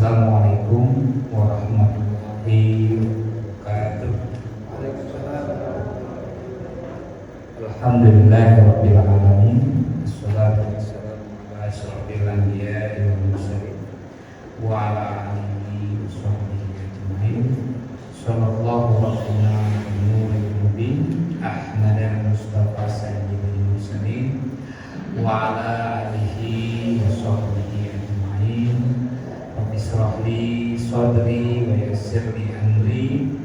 Assalamualaikum warahmatullahi wabarakatuh. Alhamdulillahirabbil alamin. Wassalatu wassalamu ala asyrofil anbiya'i wal mursalin wa ala alihi washabbihi ajmain. Sallallahu rabbuna nuril mubin Ahmad al-Mustafa sayyidil mursalin wa ala alihi washabbihi ajmain. Rabbi shrah li sadri wa yassir li amri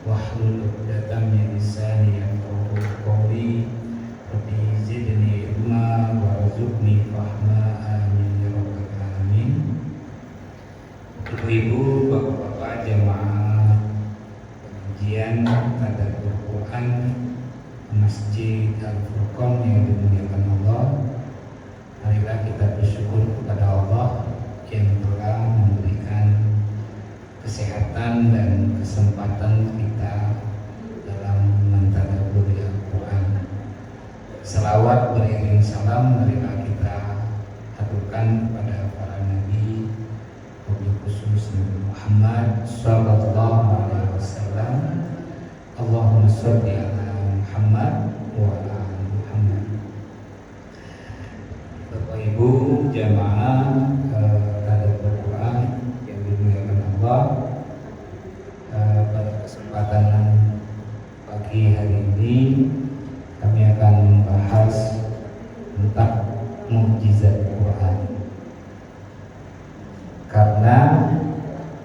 wahlul 'uqdatam min lisani yafqahu qawli. Rabbi zidni ilma warzuqni fahma, amin ya rabbal alamin. Ibu-ibu, bapak-bapak jamaah pengajian tadabbur Quran Masjid Al-Furqan yang dimuliakan Allah, marilah kita bersyukur kepada Allah yang telah memberikan kesehatan dan kesempatan kita dalam mentadabbur Al-Quran. Selawat beriring salam marilah kita aturkan kepada para nabi, wabil khusus Nabi Muhammad sallallahu alaihi wasallam. Allahumma sholli ala Muhammad wa ala ali Muhammad. Bapak Ibu jamaah tadabbur Quran yang dimuliakan Allah, pada kesempatan pagi hari ini kami akan membahas tentang mukjizat Quran. Karena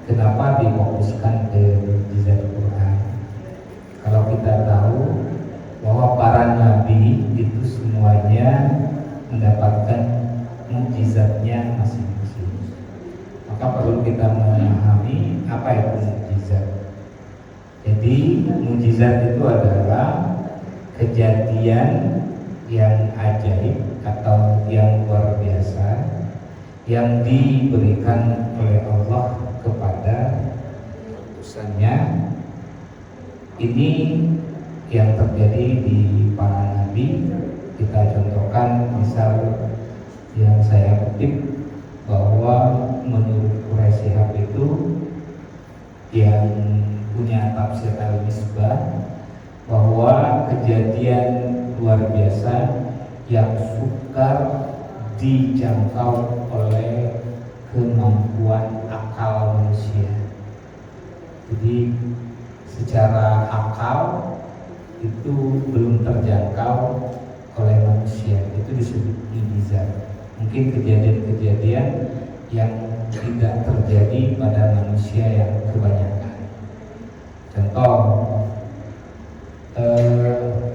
kenapa difokuskan ke mukjizat Quran? Kalau kita tahu bahwa para nabi itu semuanya mendapatkan mukjizatnya masing-masing, maka perlu kita memahami apa itu mukjizat. Jadi mukjizat itu adalah kejadian yang ajaib atau yang luar biasa yang diberikan oleh Allah kepada utusannya. Ini yang terjadi di para nabi. Kita contohkan, misal yang saya kutip bahwa menurut Quraisy Shihab itu yang punya tafsir Al-Misbah, bahwa kejadian luar biasa yang sukar dijangkau oleh kemampuan akal manusia. Jadi secara akal itu belum terjangkau oleh manusia, itu disebut mukjizat. Mungkin kejadian-kejadian yang tidak terjadi pada manusia yang kebanyakan. Contoh,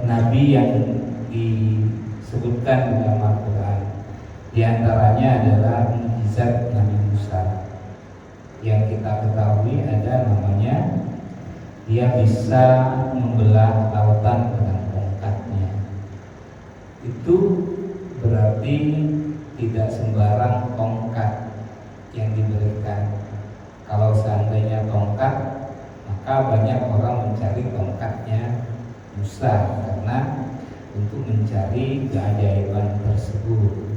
nabi yang disebutkan dalam Al-Quran, di antaranya adalah mukjizat Nabi Musa. Yang kita ketahui ada namanya, dia bisa membelah lautan dengan tongkatnya. Itu berarti tidak sembarang tongkat yang diberikan. Kalau seandainya tongkat, maka banyak orang mencari tongkatnya Musa karena untuk mencari keajaiban tersebut.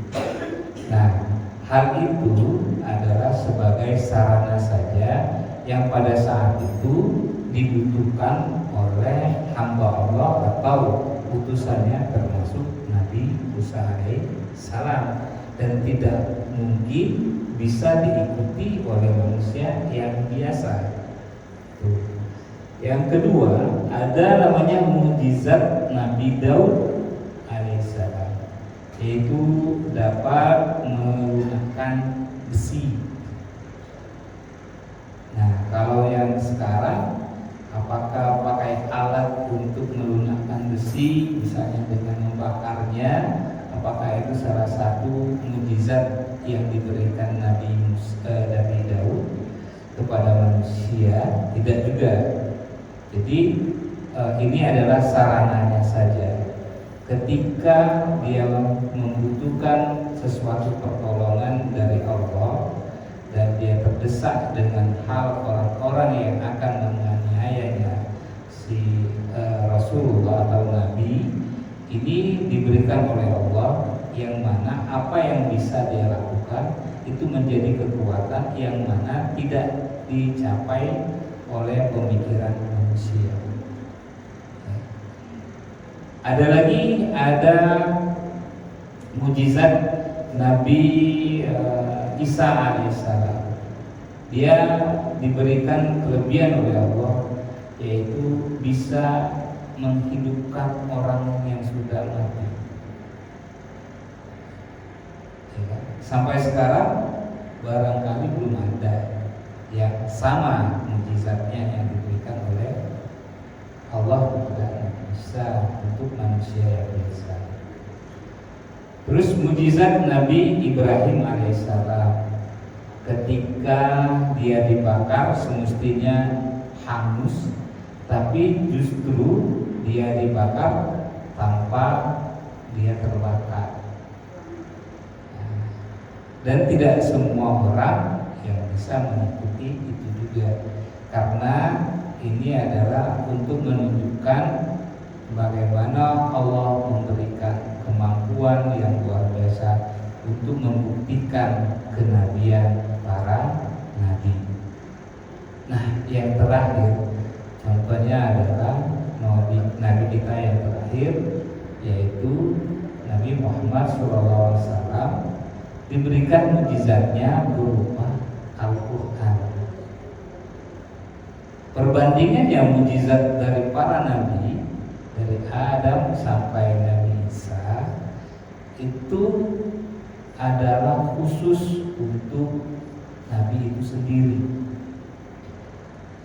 Nah, hal itu adalah sebagai sarana saja yang pada saat itu dibutuhkan oleh hamba Allah atau utusannya, termasuk Nabi Musa alaihissalam, dan tidak mungkin bisa diikuti oleh manusia yang biasa. Yang kedua, ada namanya mukjizat Nabi Daud alaihissalam, yaitu dapat melunakkan besi. Nah, kalau yang sekarang, apakah pakai alat untuk melunakkan besi, misalnya dengan membakarnya, apakah itu salah satu mukjizat yang diberikan Nabi Daud kepada manusia? Tidak juga. Jadi ini adalah sarananya saja. Ketika dia membutuhkan sesuatu pertolongan dari Allah dan dia terdesak dengan hal orang-orang yang akan menganiayanya si Rasulullah atau Nabi, ini diberikan oleh Allah, yang mana apa yang bisa dia lakukan itu menjadi kekuatan yang mana tidak dicapai oleh pemikiran manusia. Ada mujizat Nabi Isa alaihissalam. Dia diberikan kelebihan oleh Allah, yaitu bisa menghidupkan orang yang sudah mati. Sampai sekarang barangkali belum ada yang sama mujizatnya yang diberikan oleh Allah kepada Nabi Isa untuk manusia yang biasa. Terus mujizat Nabi Ibrahim alaihissalam, ketika dia dibakar semestinya hangus, tapi justru dia dibakar tanpa dia terbakar. Dan tidak semua orang yang bisa mengikuti itu juga, karena ini adalah untuk menunjukkan bagaimana Allah memberikan kemampuan yang luar biasa untuk membuktikan kenabian para nabi. Nah, yang terakhir contohnya adalah nabi kita yang terakhir, yaitu Nabi Muhammad SAW, diberikan mujizatnya berupa Al-Quran. Perbandingannya mujizat dari para nabi, dari Adam sampai Nabi Isa, itu adalah khusus untuk nabi itu sendiri.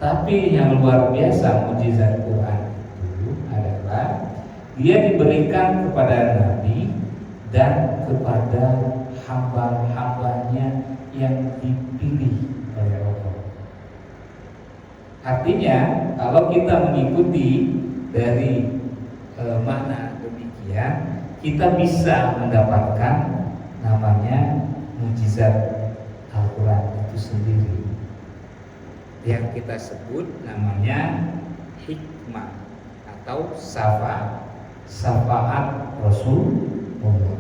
Tapi yang luar biasa mujizat Quran itu adalah dia diberikan kepada nabi dan kepada hamba-hambanya yang dipilih oleh Allah. Artinya kalau kita mengikuti dari makna demikian, kita bisa mendapatkan namanya mujizat Al-Quran itu sendiri, yang kita sebut namanya hikmah atau syafaat Rasulullah.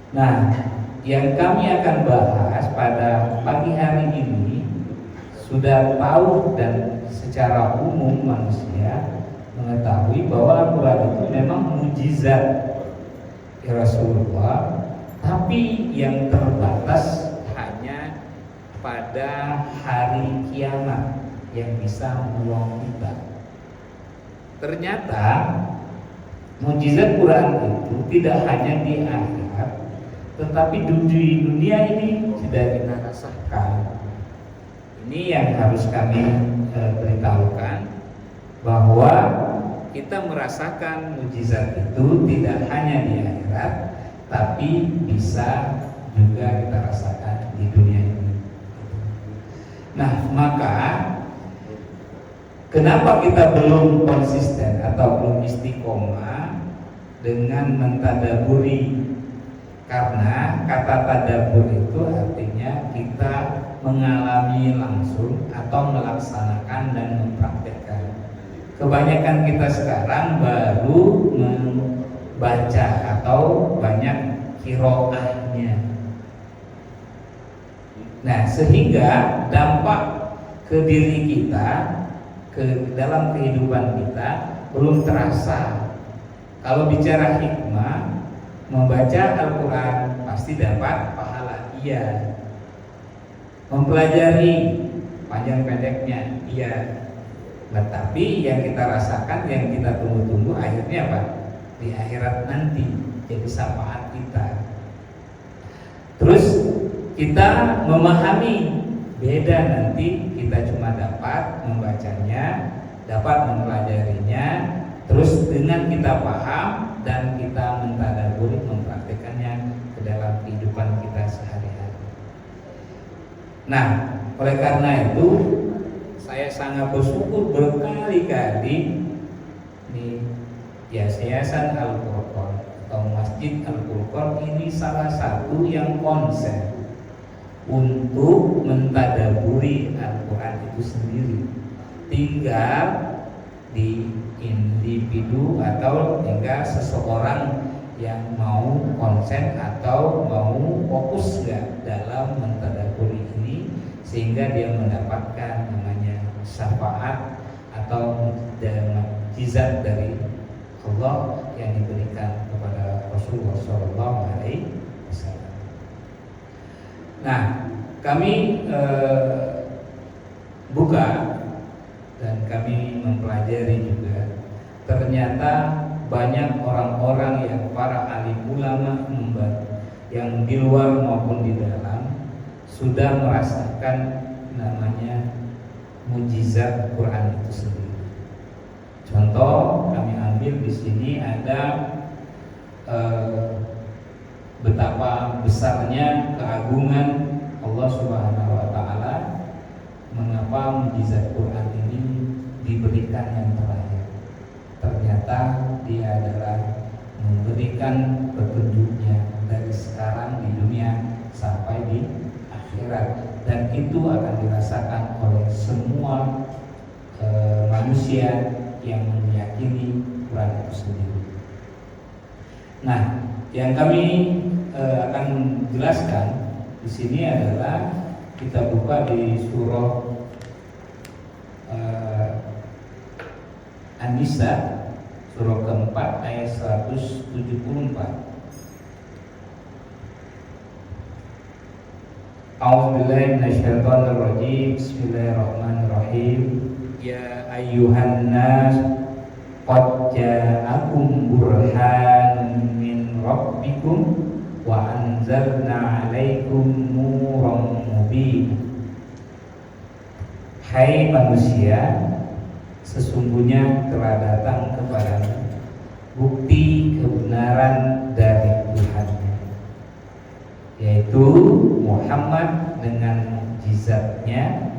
Nah, yang kami akan bahas pada pagi hari ini, sudah tahu dan secara umum manusia mengetahui bahwa Al-Quran itu memang mujizat Rasulullah, tapi yang terbatas hanya pada hari kiamat yang bisa menolong kita. Ternyata mujizat Quran itu tidak hanya di akhirat, tetapi di dunia ini sudah kita rasakan. Ini yang harus kami beritahukan, bahwa kita merasakan mujizat itu tidak hanya di akhirat, tapi bisa juga kita rasakan di dunia ini. Nah, maka kenapa kita belum konsisten atau belum istiqomah dengan mentadaburi? Karena kata tadabur itu artinya kita mengalami langsung atau melaksanakan dan mempraktekkan. Kebanyakan kita sekarang baru membaca atau banyak qiraahnya. Nah, sehingga dampak ke diri kita, ke dalam kehidupan kita belum terasa. Kalau bicara hikmah, membaca Al-Quran pasti dapat pahala, iya. Mempelajari panjang pendeknya, iya. Tetapi yang kita rasakan, yang kita tunggu-tunggu akhirnya apa? Di akhirat nanti jadi syafaat kita. Terus kita memahami, beda nanti kita cuma dapat membacanya, dapat mempelajarinya, terus dengan kita paham dan kita mentadaburi, mempraktekannya ke dalam kehidupan kita sehari-hari. Nah, oleh karena itu saya sangat bersyukur berkali-kali nih, Yayasan Al-Furqan atau Masjid Al-Furqan ini salah satu yang konsen untuk mentadaburi Al-Quran itu sendiri. Tinggal di individu atau tinggal seseorang yang mau konsen atau mau fokus nggak dalam mentadaburi ini, sehingga dia mendapatkan namanya syafaat atau mukjizat dari Allah yang diberikan kepada Rasulullah SAW. Nah, kami buka dan kami mempelajari juga, ternyata banyak orang-orang yang para alim ulama yang di luar maupun di dalam sudah merasakan namanya mukjizat Quran itu sendiri. Contoh kami ambil di sini ada betapa besarnya keagungan Allah Subhanahu wa taala, mengapa mukjizat Quran ini diberikan yang terakhir. Ternyata dia adalah memberikan petunjuknya dari sekarang di dunia sampai di akhirat, dan itu akan dirasakan oleh semua manusia yang meyakini Quran itu sendiri. Nah, yang kami akan jelaskan di sini adalah kita buka di surah An-Nisa, surah keempat ayat 174. A'udzubillahi minasyaitonirrajim. Bismillahirrahmanirrahim. Ya ayyuhan nas qad ja'akum burhanun min rabbikum wa anzalna 'alaikum nuran mubin. Hai manusia, sesungguhnya telah datang kepadamu bukti kebenaran dari Tuhanmu, yaitu Muhammad dengan mukjizatnya,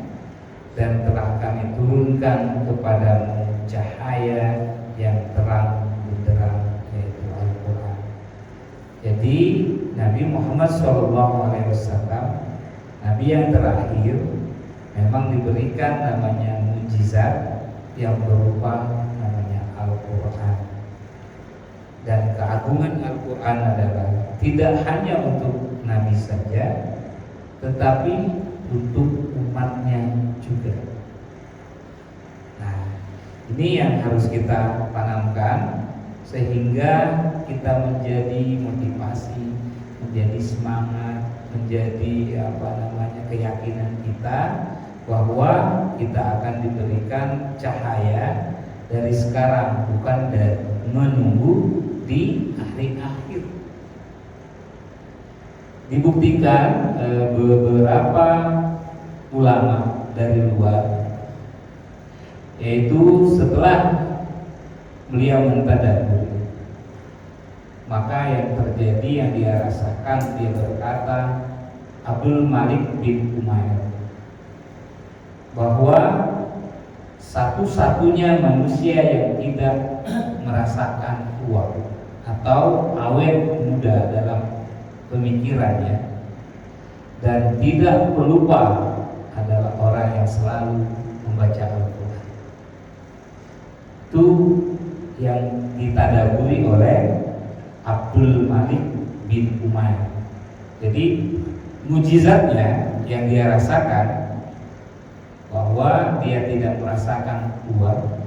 dan telah kami turunkan kepadamu cahaya yang terang benderang, yaitu Al-Quran. Jadi Nabi Muhammad SAW, Nabi yang terakhir, memang diberikan namanya mukjizat yang berupa namanya Al-Quran. Dan keagungan Al-Quran adalah tidak hanya untuk Nabi saja, tetapi untuk umatnya juga. Nah, ini yang harus kita tanamkan sehingga kita menjadi motivasi, menjadi semangat, menjadi keyakinan kita bahwa kita akan diberikan cahaya dari sekarang, bukan dari menunggu di akhir. Dibuktikan beberapa ulama dari luar, yaitu setelah beliau mentadabburi, maka yang terjadi, yang dia rasakan, dia berkata, Abdul Malik bin Umair, bahwa satu-satunya manusia yang tidak merasakan tua atau awet muda dalam pemikirannya dan tidak pelupa adalah orang yang selalu membaca Al-Quran. Itu yang ditadaburi oleh Abdul Malik bin Umair. Jadi mukjizatnya yang dia rasakan bahwa dia tidak merasakan tua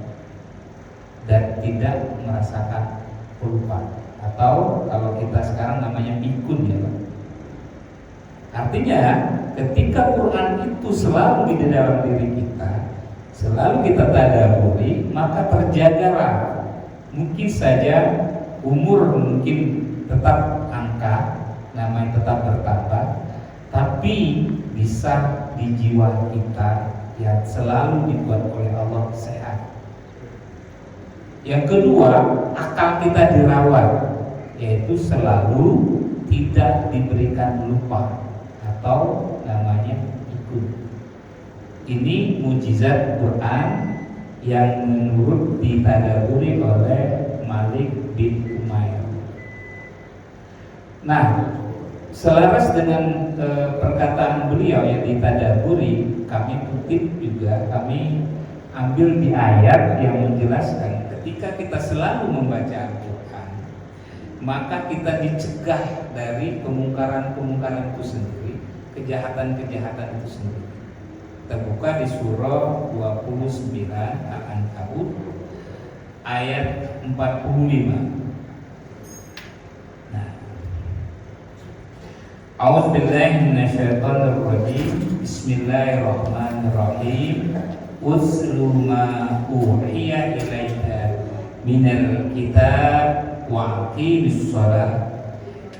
dan tidak merasakan pelupa, atau kalau kita sekarang namanya pikun, ya Pak. Artinya ketika Quran itu selalu di dalam diri kita, selalu kita tadabburi, maka terjagalah. Mungkin saja umur mungkin tetap angka, namanya tetap bertambah, tapi bisa di jiwa kita yang selalu dibuat oleh Allah sehat. Yang kedua, akal kita dirawat, yaitu selalu tidak diberikan lupa atau namanya ikut. Ini mukjizat Quran yang menurut ditadaburi oleh Malik bin Umair. Nah, selaras dengan perkataan beliau yang ditadaburi, kami kutip juga, kami ambil di ayat yang menjelaskan ketika kita selalu membaca Al-Quran, maka kita dicegah dari kemungkaran-kemungkaran itu sendiri, kejahatan-kejahatan itu sendiri. Terbuka di surah 29 Al-Ankabut ayat 45. Nah, A'udzubillahi minasyaitonirrajim. Bismillahirrahmanirrahim. Utslu ma uhiya ilaika minal kitab wa aqimis shalah.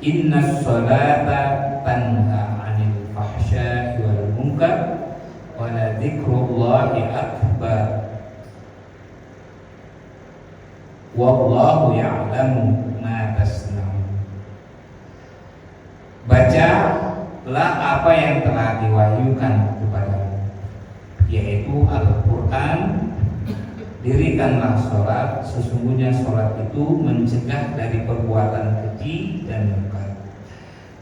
Innas sholata tanha 'anil fahsya'i wal munkar wa la dzikrullahi akbar. Wallahu ya'lamu ma tasna'un. Bacalah apa yang telah diwahyukan kepadamu, yaitu Al-Quran. Dirikanlah sholat, sesungguhnya sholat itu mencegah dari perbuatan keji dan munkar,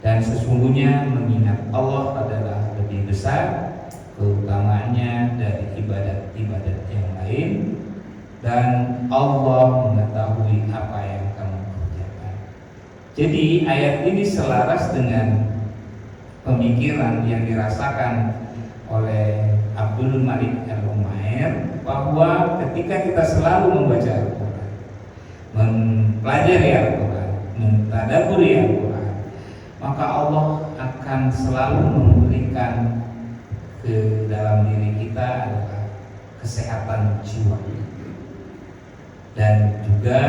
dan sesungguhnya mengingat Allah adalah lebih besar keutamaannya dari ibadat-ibadat yang lain, dan Allah mengetahui apa yang kamu kerjakan. Jadi ayat ini selaras dengan pemikiran yang dirasakan oleh Abdul Malik Al-Umair, bahwa ketika kita selalu membaca Al-Quran, mempelajari Al-Quran, mentadaburi Al-Quran, maka Allah akan selalu memberikan ke dalam diri kita adalah kesehatan jiwa dan juga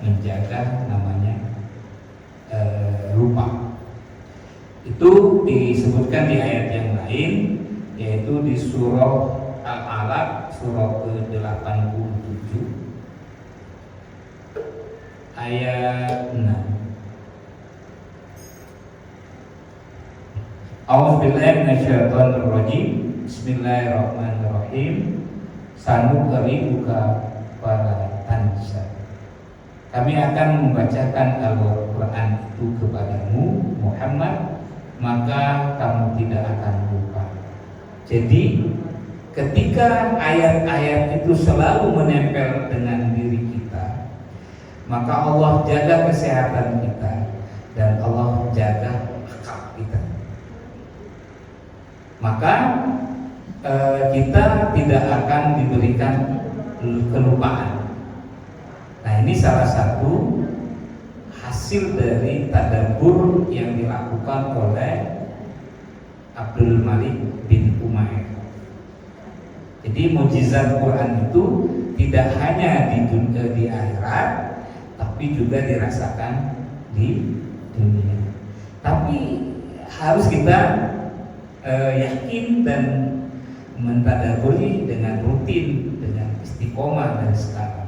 menjaga namanya lupa. Itu disebutkan di ayat yang lain, yaitu di surah Al-Alaq surah ke-87 ayat 6. A'udzubillahi minasyaitonirrajim. Bismillahirrahmanirrahim. Sanuqri'uka fala tansa. Kami akan membacakan Al-Quran itu kepadamu Muhammad, maka kamu tidak akan lupa. Jadi ketika ayat-ayat itu selalu menempel dengan diri kita, maka Allah jaga kesehatan kita dan Allah jaga akal kita. Maka kita tidak akan diberikan kelupaan. Nah, ini salah satu hasil dari tadabbur yang dilakukan oleh Abdul Malik bin Umair. Jadi mukjizat Quran itu tidak hanya di akhirat, tapi juga dirasakan di dunia. Tapi harus kita yakin dan mentadaburi dengan rutin, dengan istiqomah dari sekarang.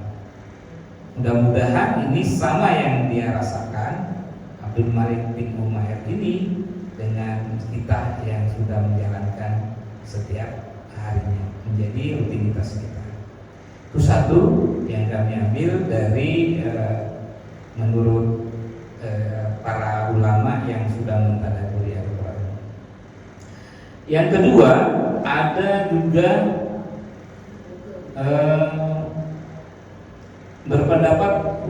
Mudah-mudahan ini sama yang dia rasakan Abdul Malik bin Umair ini dengan kita yang sudah menjalankan setiap harinya menjadi rutinitas kita. Itu satu yang kami ambil dari menurut para ulama yang sudah mentadaburi Al-Quran. Yang kedua, ada juga berpendapat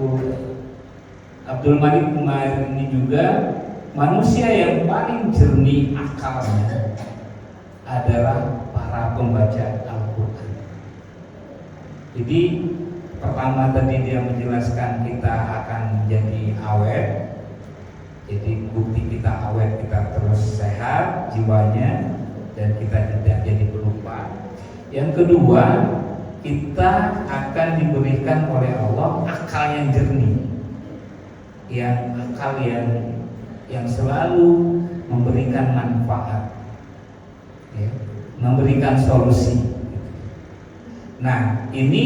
Abdul Malik Umair ini juga manusia yang paling jernih akalnya adalah para pembaca Al-Quran. Jadi pertama tadi dia menjelaskan kita akan menjadi awet. Jadi bukti kita awet, kita terus sehat jiwanya dan kita tidak jadi pelupa. Yang kedua, kita akan diberikan oleh Allah akal yang jernih, yang akal yang selalu memberikan manfaat, ya, memberikan solusi. Nah, ini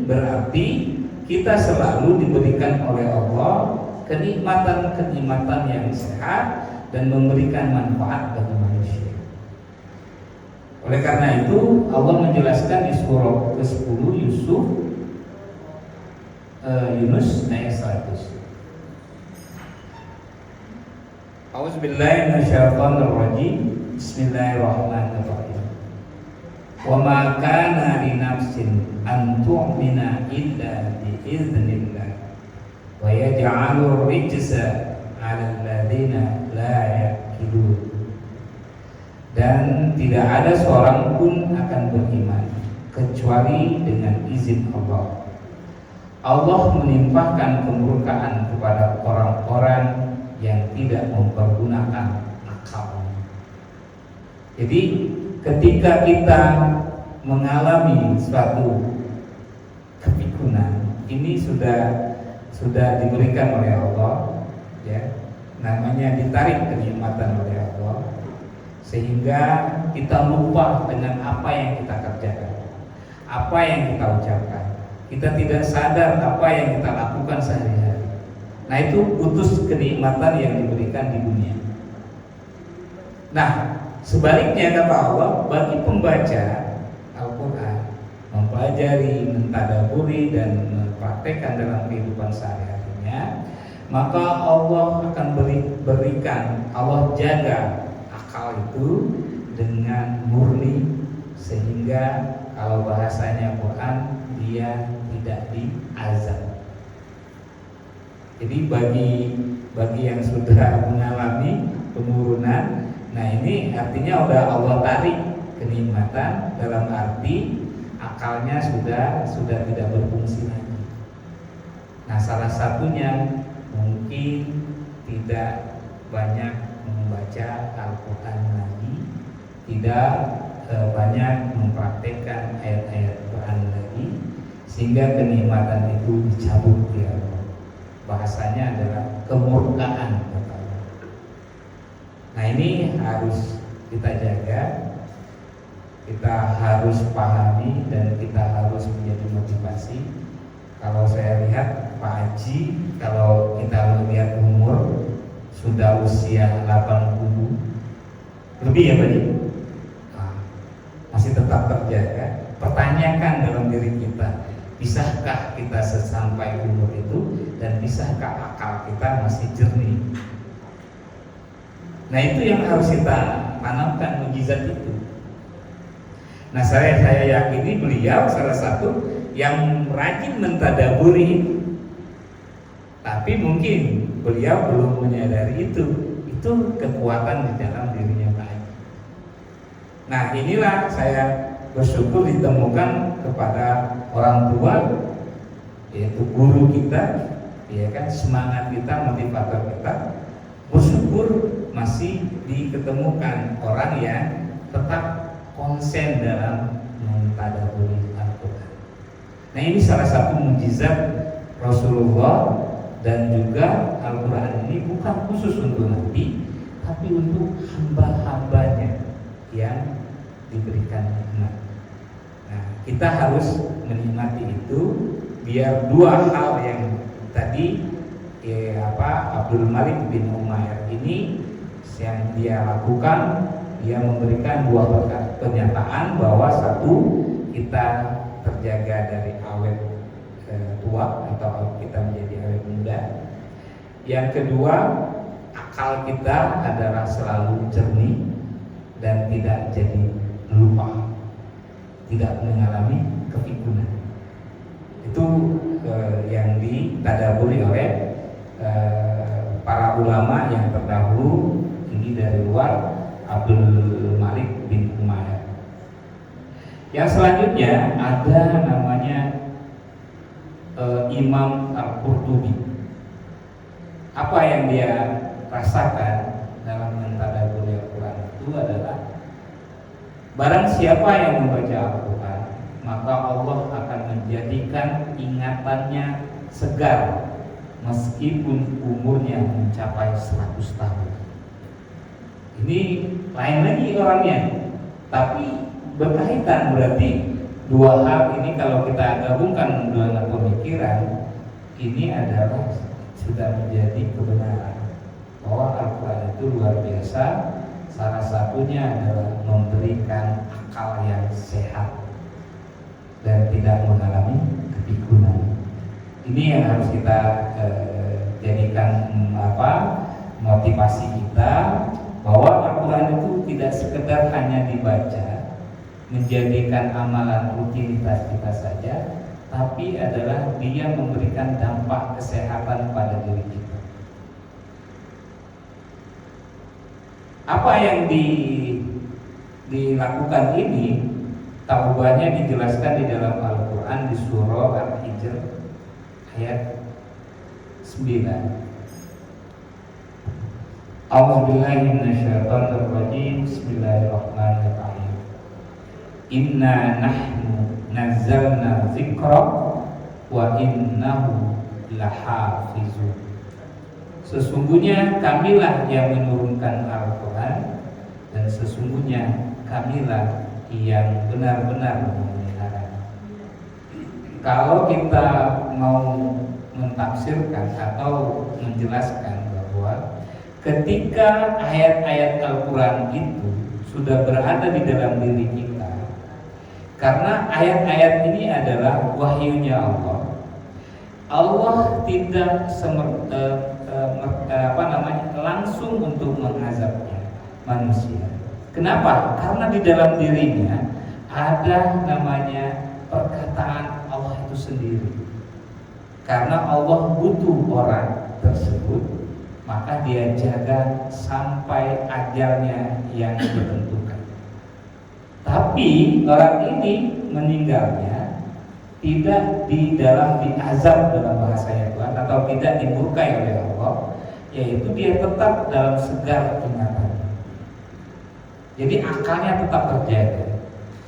berarti kita selalu diberikan oleh Allah kenikmatan-kenikmatan yang sehat dan memberikan manfaat bagi manusia. Oleh karena itu Allah menjelaskan di surah ke-10 Yunus ayat 100. A'udzubillahi minasyaitonirrajim. Bismillahirrahmanirrahim. Wa ma kana li nafsin an tu'mina illa bi idznillah wa yaj'alur rijsa 'alal ladzina la yaqilun. Dan tidak ada seorang pun akan beriman kecuali dengan izin Allah. Allah menimpakan kemurkaan kepada orang-orang yang tidak mempergunakan akalnya. Jadi ketika kita mengalami suatu kepikunan, ini sudah diberikan oleh Allah, ya, namanya ditarik kenikmatan oleh Allah, sehingga kita lupa dengan apa yang kita kerjakan, apa yang kita ucapkan. Kita tidak sadar apa yang kita lakukan sehari-hari. Nah, itu putus kenikmatan yang diberikan di dunia. Nah, sebaliknya kata Allah, bagi pembaca Al-Quran, mempelajari, mentadaburi dan mempraktekkan dalam kehidupan sehari-harinya, maka Allah akan berikan, Allah jaga akal itu dengan murni, sehingga kalau bahasanya Quran, dia tidak diazab. Jadi bagi yang sudah mengalami penurunan, nah ini artinya udah Allah tarik kenikmatan, dalam arti akalnya sudah tidak berfungsi lagi. Nah, salah satunya mungkin tidak banyak membaca Al-Quran lagi, tidak banyak mempraktekkan ayat-ayat Quran lagi, sehingga kenikmatan itu dicabut ya. Bahasanya adalah kemurkaan. Nah, ini harus kita jaga, kita harus pahami, dan kita harus menjadi motivasi. Kalau saya lihat Pak Haji, kalau kita melihat umur sudah usia 80 lebih ya Pak Haji, masih tetap terjaga. Pertanyakan dalam diri kita, bisakah kita sesampai umur itu, dan bisakah akal kita masih jernih? Nah, itu yang harus kita tanamkan, mukjizat itu. Nah, saya yakini beliau salah satu yang rajin mentadaburi, tapi mungkin beliau belum menyadari itu kekuatan di dalam dirinya Pak. Nah, inilah saya bersyukur ditemukan kepada orang tua, yaitu guru kita, ya kan, semangat kita, motivator kita. Bersyukur masih diketemukan orang yang tetap konsen dalam mentadaburi Al-Quran. Nah, ini salah satu mukjizat Rasulullah, dan juga Al-Quran ini bukan khusus untuk Nabi, tapi untuk hamba-hambanya yang diberikan nikmat. Nah, kita harus menikmati itu, biar dua hal yang tadi Abdul Malik bin Umair ini yang dia lakukan, dia memberikan dua pernyataan bahwa satu, kita terjaga dari awet tua atau kita menjadi awet muda. Yang kedua, akal kita adalah selalu jernih dan tidak jadi lupa, tidak mengalami kepikunan. Itu yang ditadaburi oleh para ulama yang terdahulu. Ini dari luar, Abdul Malik bin Umayyah. Yang selanjutnya ada namanya Imam Al-Qurtubi. Apa yang dia rasakan dalam mentadaburi Al-Quran itu adalah, barang siapa yang membaca Al-Quran, maka Allah akan menjadikan ingatannya segar meskipun umurnya mencapai 100 tahun. Ini lain lagi orangnya, tapi berkaitan. Berarti dua hal ini kalau kita gabungkan dengan pemikiran, ini adalah sudah menjadi kebenaran bahwa Al-Quran itu luar biasa. Salah satunya adalah memberikan akal yang sehat dan tidak mengalami kepikunan. Ini yang harus kita jadikan motivasi kita, bahwa Al-Quran itu tidak sekedar hanya dibaca, menjadikan amalan rutinitas kita saja, tapi adalah dia memberikan dampak kesehatan pada diri kita. Apa yang dilakukan ini, taubahnya dijelaskan di dalam Al-Quran di surah Al-Hijr ayat 9. A'udzubillahi minasyaitonirrajim. Bismillahirrahmanirrahim. Inna nahnu nazzalna dzikra wa innahu lahafizun. Sesungguhnya kamilah yang menurunkan Al-Quran, dan sesungguhnya kamilah yang benar-benar memelihara. Kalau kita mau mentafsirkan atau menjelaskan bahwa ketika ayat-ayat Al-Quran itu sudah berada di dalam diri kita, karena ayat-ayat ini adalah wahyunya Allah, Allah tidak langsung untuk mengazabnya manusia. Kenapa? Karena di dalam dirinya ada namanya perkataan Allah itu sendiri. Karena Allah butuh orang tersebut, maka dia jaga sampai ajalnya yang ditentukan. Tapi orang ini meninggalnya tidak di dalam diazab dalam bahasanya Tuhan, atau tidak dimurkai oleh Allah, yaitu dia tetap dalam segar ingatan. Jadi akalnya tetap terjaga.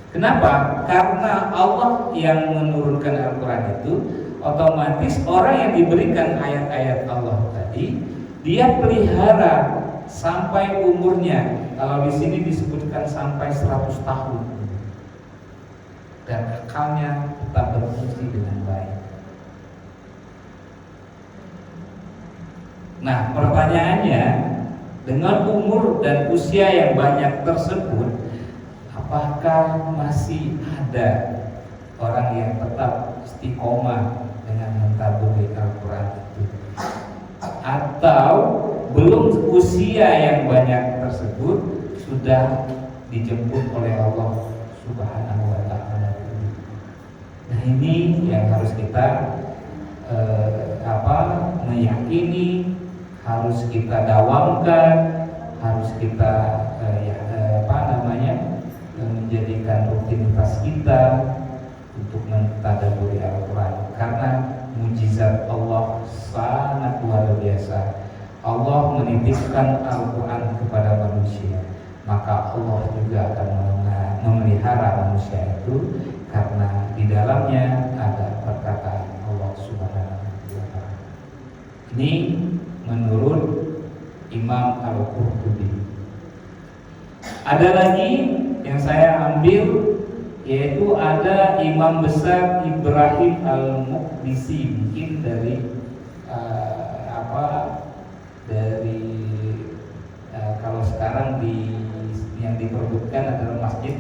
Kenapa? Karena Allah yang menurunkan Al-Quran itu, otomatis orang yang diberikan ayat-ayat Allah tadi, dia pelihara sampai umurnya. Kalau di sini disebutkan sampai 100 tahun. Dan akalnya tetap berfungsi dengan baik. Nah, pertanyaannya, dengan umur dan usia yang banyak tersebut, apakah masih ada orang yang tetap istiqomah dengan mentadaburi Al-Quran itu? Atau belum usia yang banyak tersebut sudah dijemput oleh Allah Subhanahu wa Ta'ala? Nah, ini yang harus kita meyakini, harus kita dawamkan, harus kita menjadikan rutinitas kita untuk mentadaburi Al-Quran. Karena mujizat Allah sangat luar biasa. Allah menitipkan Al-Quran kepada manusia, maka Allah juga akan memelihara manusia itu, karena di dalamnya ada perkataan Allah Subhanahu wa Ta'ala. Ini menurut Imam Al-Qurtubi. Ada lagi yang saya ambil, yaitu ada Imam besar Ibrahim Al-Muqdisi, mungkin dari kalau sekarang yang diperbutkan adalah Masjid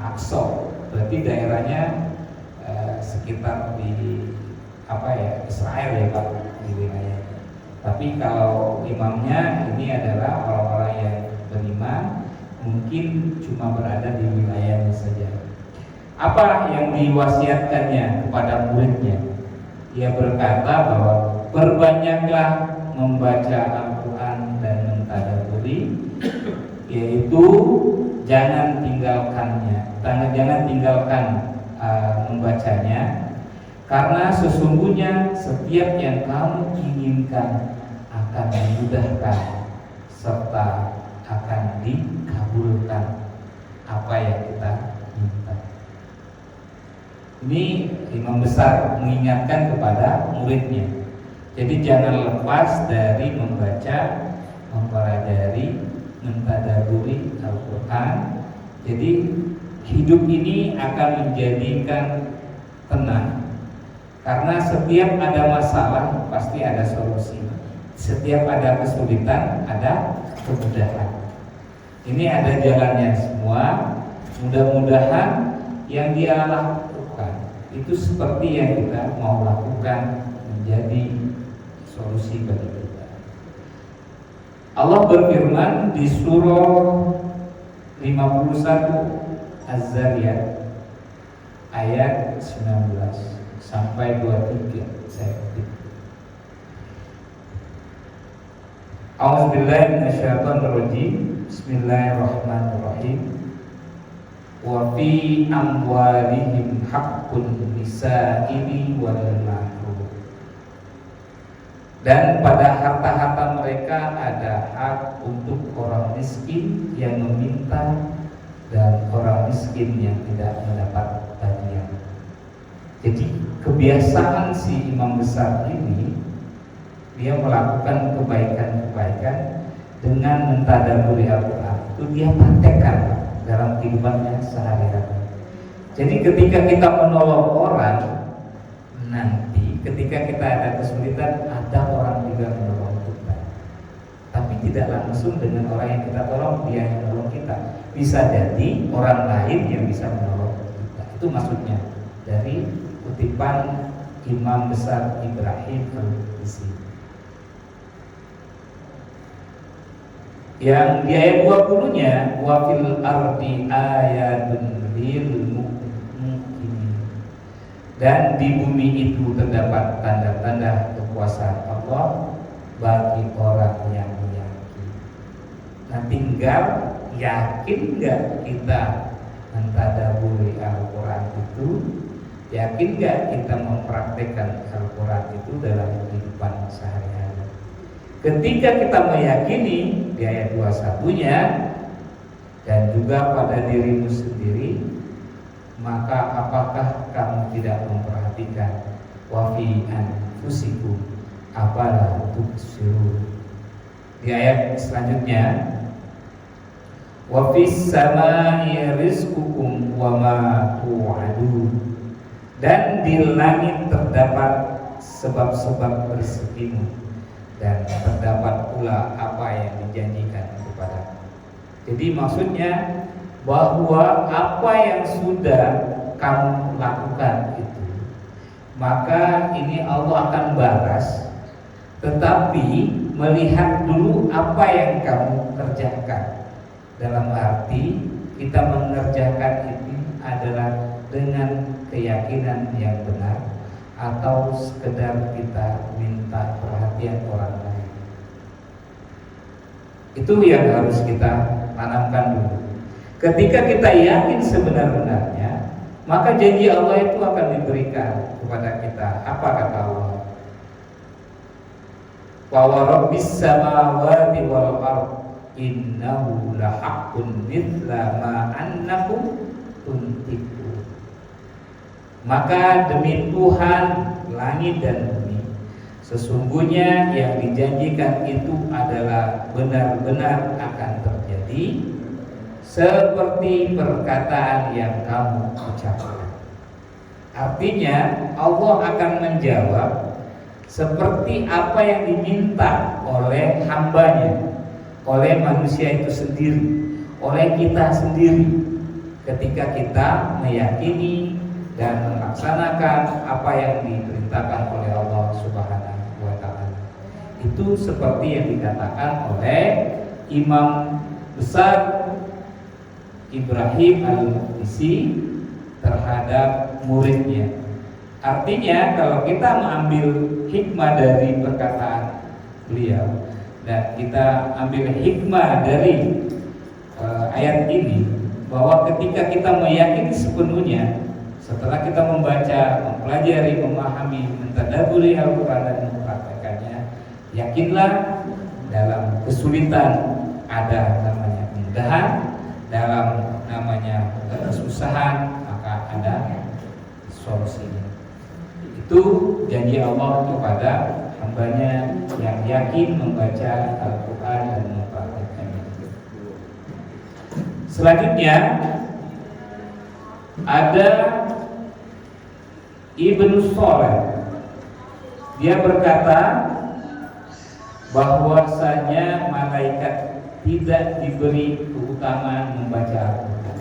Aqsa, berarti daerahnya sekitar di Israel ya Pak, di wilayah. Tapi kalau imamnya ini adalah orang-orang yang beriman, mungkin cuma berada di wilayahnya saja. Apa yang diwasiatkannya kepada muridnya? Ia berkata bahwa perbanyaklah membaca Al-Quran dan mentadaburi, yaitu jangan tinggalkan membacanya, karena sesungguhnya setiap yang kamu inginkan akan dimudahkan serta akan dikabulkan apa yang kita minta. Ini imam besar mengingatkan kepada muridnya. Jadi jangan lepas dari membaca, mempelajari, mentadaburi Al-Quran. Jadi hidup ini akan menjadikan tenang, karena setiap ada masalah pasti ada solusi. Setiap ada kesulitan ada kemudahan. Ini ada jalannya semua. Mudah-mudahan yang dia lakukan itu seperti yang kita mau lakukan, menjadi solusi bagi kita. Allah berfirman di surah 51 Az-Zariyat ayat 19 sampai 23 saya kutip. A'udzubillahi minasyaitonirrajim. Bismillahirrahmanirrahim. Wa fi amwalihim haqqun lisa'ili wal mahrum. Dan pada harta-harta mereka ada hak untuk orang miskin yang meminta dan orang miskin yang tidak mendapat bagian. Jadi kebiasaan si imam besar ini, dia melakukan kebaikan-kebaikan dengan mentadabburi Al-Quran. Itu dia praktekkan dalam kehidupannya sehari-hari. Jadi ketika kita menolong orang, nanti ketika kita ada kesulitan, ada orang juga menolong kita. Tapi tidak langsung dengan orang yang kita tolong, dia yang menolong kita. Bisa jadi orang lain yang bisa menolong kita. Itu maksudnya dari kutipan Imam Besar Ibrahim Al-Isi. Yang di ayat 20-nya, wa fil ardi ayatun lil muqinin. Dan di bumi itu terdapat tanda-tanda kekuasaan Allah bagi orang yang yakin. Nah, tinggal yakin nggak kita mentadabburi Al-Quran itu? Yakin nggak kita mempraktekkan Al-Quran itu dalam kehidupan sehari-hari? Ketika kita meyakini di ayat 21-nya dan juga pada dirimu sendiri, maka apakah kamu tidak memperhatikan wa fi anfusikum afala tubsirun? Di ayat selanjutnya, wa fis samai rizqukum wa ma tu'adun. Dan di langit terdapat sebab-sebab rezekimu, dan terdapat pula apa yang dijanjikan kepada. Jadi maksudnya bahwa apa yang sudah kamu lakukan itu, maka ini Allah akan balas. Tetapi melihat dulu apa yang kamu kerjakan. Dalam arti kita mengerjakan ini adalah dengan keyakinan yang benar, atau sekedar kita minta perhatian orang lain. Itu yang harus kita tanamkan dulu. Ketika kita yakin sebenar-benarnya, maka janji Allah itu akan diberikan kepada kita. Apa kata Allah? Wa rabbis samawati wal ardh innahu lahaqqun mithla ma annakum tuntiqun. Maka demi Tuhan langit dan bumi, sesungguhnya yang dijanjikan itu adalah benar-benar akan terjadi seperti perkataan yang kamu ucapkan. Artinya Allah akan menjawab seperti apa yang diminta oleh hambanya, oleh manusia itu sendiri, oleh kita sendiri, ketika kita meyakini dan melaksanakan apa yang diperintahkan oleh Allah Subhanahu wa Ta'ala. Itu seperti yang dikatakan oleh Imam Besar Ibrahim Al-Isi terhadap muridnya. Artinya kalau kita mengambil hikmah dari perkataan beliau dan kita ambil hikmah dari ayat ini, bahwa ketika kita meyakini sepenuhnya, setelah kita membaca, mempelajari, memahami, mentadabburi Al-Quran dan mempraktekannya, yakinlah dalam kesulitan ada namanya kemudahan, dalam namanya kesusahan maka ada solusinya. Itu janji Allah kepada hambanya yang yakin membaca Al-Quran dan mempraktekannya. Selanjutnya ada Ibnu Sholeh. Dia berkata bahwasanya malaikat tidak diberi keutamaan membaca Al-Quran.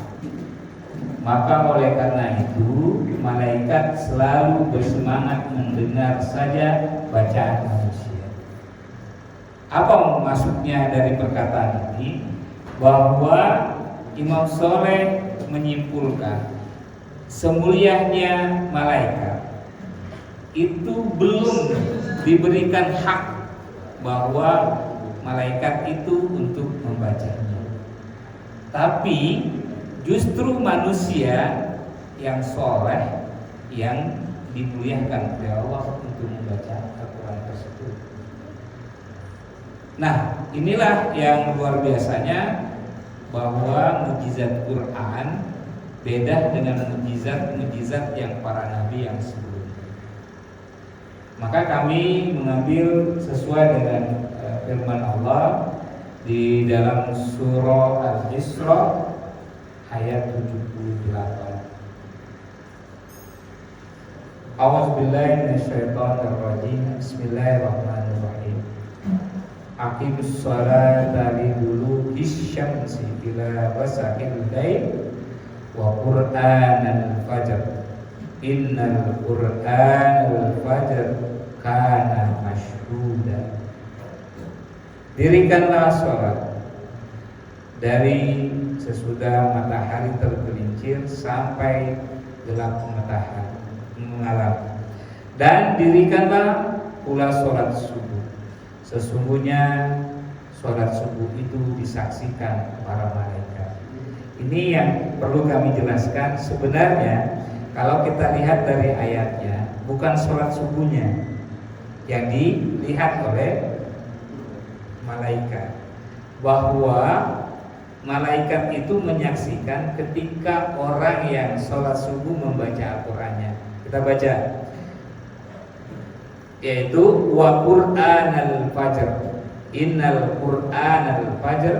Maka oleh karena itu malaikat selalu bersemangat mendengar saja bacaan manusia. Apa maksudnya dari perkataan ini? Bahwa Imam Sholeh menyimpulkan semulianya malaikat itu belum diberikan hak bahwa malaikat itu untuk membacanya. Tapi justru manusia yang soleh yang dimuliakan oleh Allah untuk membaca Al-Quran tersebut. Nah, inilah yang luar biasanya bahwa mukjizat Quran beda dengan mukjizat yang para nabi yang sebelumnya. Maka kami mengambil sesuai dengan firman Allah di dalam surah Al-Isra ayat 78. A'udzubillahi minasyaitonirrajim. Bismillahirrahmanirrahim. Aqimus sholata liduluki syamsi ila ghasaqil lail wa qur'anal fajr. Innal qur'anal fajr kana mashhuda. Dirikanlah sholat dari sesudah matahari tergelincir sampai gelap matahari mengalam, dan dirikanlah pula sholat subuh. Sesungguhnya sholat subuh itu disaksikan para malaikat. Ini yang perlu kami jelaskan. Sebenarnya kalau kita lihat dari ayatnya, bukan sholat subuhnya yang dilihat oleh malaikat, bahwa malaikat itu menyaksikan ketika orang yang sholat subuh membaca Al-Qurannya. Kita baca, yaitu wa Qur'anal fajr, innal Qur'anal fajr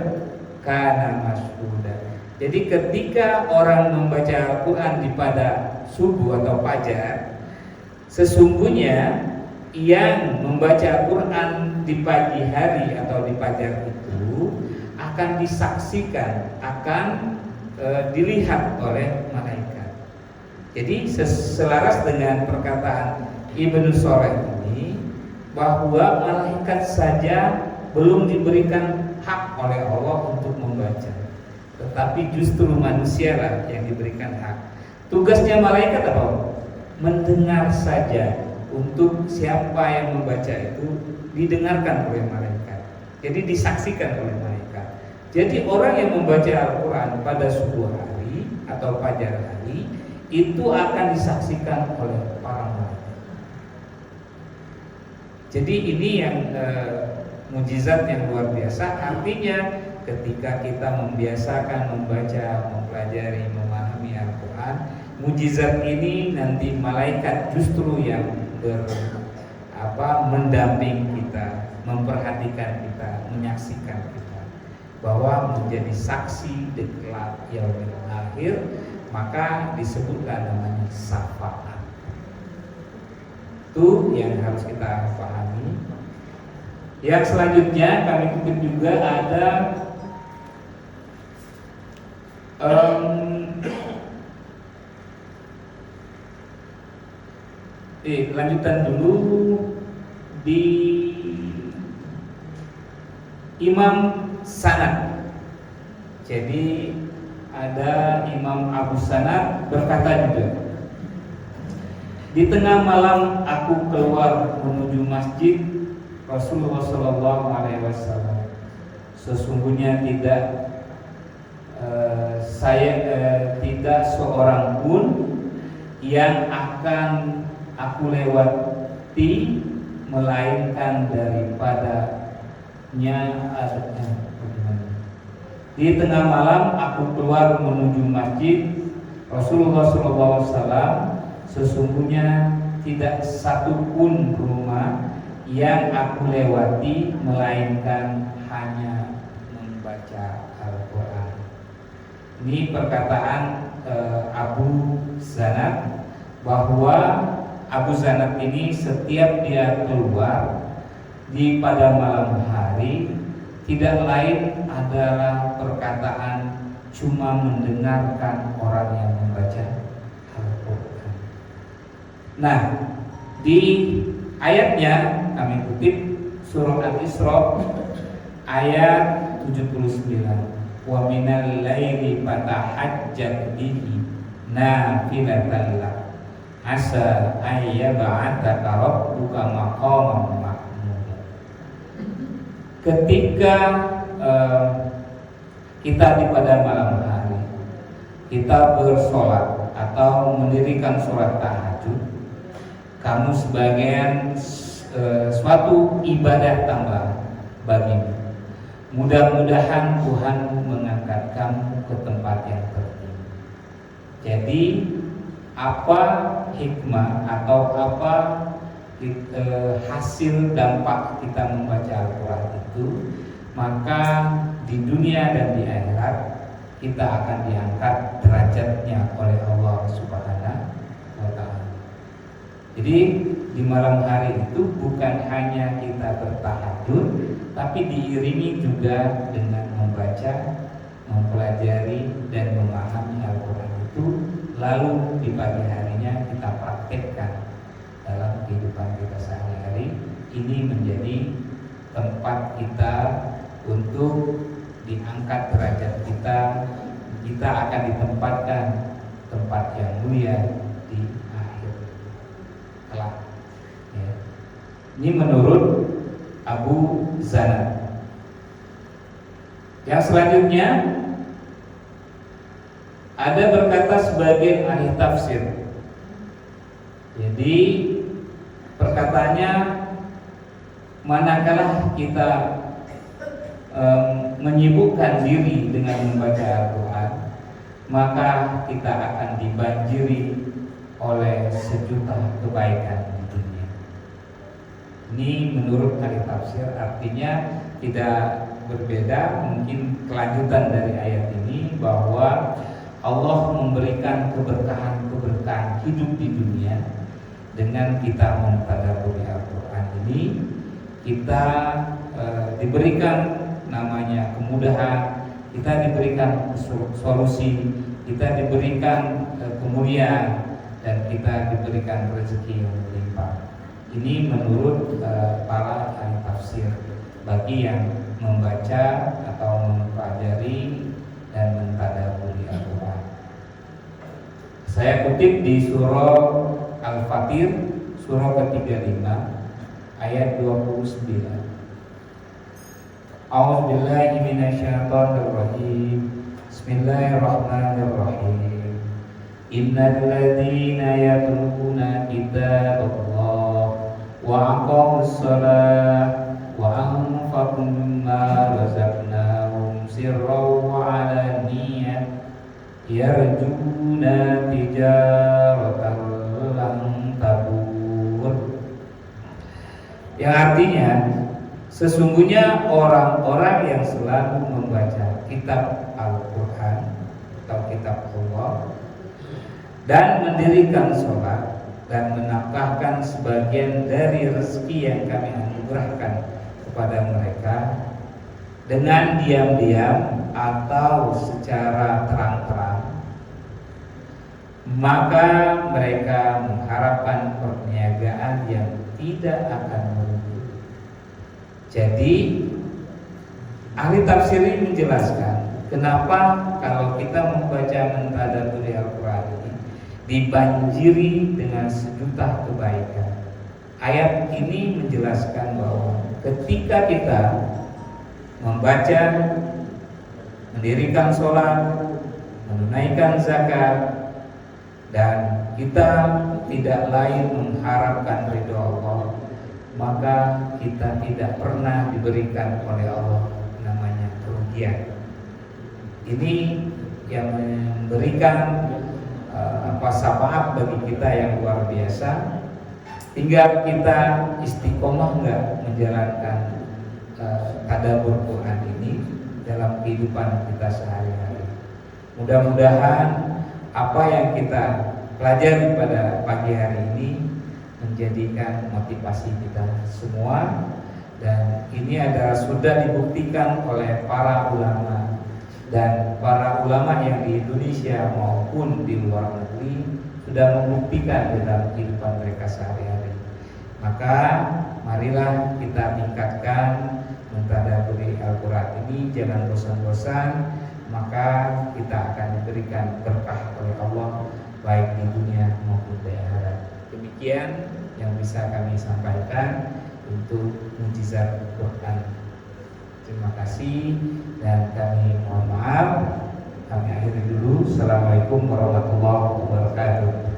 kana mashhuda. Jadi ketika orang membaca Al-Quran di pada subuh atau fajar, sesungguhnya yang membaca Al-Quran di pagi hari atau di fajar itu akan disaksikan, akan dilihat oleh malaikat. Jadi selaras dengan perkataan Ibnu Sholeh ini, bahwa malaikat saja belum diberikan hak oleh Allah untuk membaca, tetapi justru manusialah yang diberikan hak. Tugasnya malaikat apa? Mendengar saja. Untuk siapa yang membaca itu didengarkan oleh malaikat, jadi disaksikan oleh malaikat. Jadi orang yang membaca Al-Quran pada subuh hari atau fajar hari itu akan disaksikan oleh para malaikat. Jadi ini yang mukjizat yang luar biasa. Artinya ketika kita membiasakan membaca, mempelajari, memahami Al-Quran, mukjizat ini nanti malaikat justru yang mendamping kita, memperhatikan kita, menyaksikan kita, bahwa menjadi saksi di kelak yaumil akhir. Maka disebutlah namanya syafaat. Itu yang harus kita pahami. Yang selanjutnya kami kutip juga ada lanjutan dulu di Imam Sanad. Jadi ada Imam Abu Sanad berkata juga, di tengah malam aku keluar menuju masjid Rasulullah SAW. Sesungguhnya tidak seorang pun yang akan aku lewati melainkan daripadanya adanya. Di tengah malam aku keluar menuju masjid Rasulullah SAW. Sesungguhnya tidak satu pun rumah yang aku lewati melainkan hanya membaca Al-Quran. Ini perkataan Abu Zanad, bahwa Abu Zanad ini setiap dia keluar di pada malam hari, tidak lain adalah perkataan cuma mendengarkan orang yang membaca Al-Quran. Nah, di ayatnya kami kutip surah Al-Isra ayat 79. Wa minal laili fatahajjat bihi nafilatan lak asa ayyab'atsaka rabbuka maqaman mahmuda. Ketika kita di pada malam hari kita bersolat atau mendirikan sholat tahajud, kamu sebagian suatu ibadah tambahan bagimu. Mudah-mudahan Tuhan mengangkat kamu ke tempat yang tertinggi. Jadi apa hikmah atau apa hasil dampak kita membaca Al-Quran itu, maka di dunia dan di akhirat kita akan diangkat derajatnya oleh Allah Subhanahu wa Ta'ala. Jadi di malam hari itu bukan hanya kita bertahajud, tapi diiringi juga dengan membaca, mempelajari dan memahami Al-Quran itu, lalu di pagi harinya kita praktekkan dalam kehidupan kita sehari-hari. Ini menjadi tempat kita untuk diangkat derajat kita. Kita akan ditempatkan tempat yang mulia di akhir kelak. Ya. Ini menurut Abu Zanad. Yang selanjutnya ada berkata sebagian ahli tafsir. Jadi perkataannya, manakala kita menyibukkan diri dengan membaca Al-Quran, maka kita akan dibanjiri oleh sejuta kebaikan di dunia. Ini menurut ahli tafsir, artinya tidak berbeda, mungkin kelanjutan dari ayat ini, bahwa Allah memberikan keberkahan hidup di dunia dengan kita mentadabburi Al-Quran ini. Kita diberikan namanya kemudahan, kita diberikan solusi, kita diberikan kemuliaan, dan kita diberikan rezeki yang berlimpah. Ini menurut para ahli tafsir bagi yang membaca atau mempelajari dan mentadabburi Al-Quran. Saya kutip di surah Al-Fatir, surah ke-35 ayat 29. A'udzubillahi minasyaitonirrajim. Bismillahirrahmanirrahim. Innal ladzina yatluna kitaballah wa aqamus shalah wa anfaqu mimma razaqnahum sirran wa 'alaniyah yarjuna tijaratan lan tabur. Yang artinya, sesungguhnya orang-orang yang selalu membaca kitab Al-Quran atau kitab Allah dan mendirikan sholat dan menafkahkan sebagian dari rezeki yang kami anugerahkan kepada mereka dengan diam-diam atau secara terang-terang, maka mereka mengharapkan perniagaan yang tidak akan merugi. Jadi ahli tafsir ini menjelaskan kenapa kalau kita membaca mentadabburi Al-Quran ini dibanjiri dengan sejuta kebaikan. Ayat ini menjelaskan bahwa ketika kita membaca, mendirikan sholat, menunaikan zakat, dan kita tidak lain mengharapkan ridho Allah, maka kita tidak pernah diberikan oleh Allah namanya kerugian. Ini yang memberikan syafaat bagi kita yang luar biasa. Tinggal kita istiqomah enggak menjalankan tadabbur Quran ini dalam kehidupan kita sehari-hari. Mudah-mudahan apa yang kita pelajari pada pagi hari ini menjadikan motivasi kita semua, dan ini adalah sudah dibuktikan oleh para ulama, dan para ulama yang di Indonesia maupun di luar negeri sudah membuktikan dalam kehidupan mereka sehari-hari. Maka marilah kita tingkatkan mentadabburi Al-Quran ini, jangan bosan-bosan, maka kita akan diberikan berkah oleh Allah baik di dunia maupun di akhirat. Demikian yang bisa kami sampaikan untuk mukjizat Quran. Terima kasih dan kami mohon maaf. Kami akhiri dulu. Assalamualaikum warahmatullahi wabarakatuh.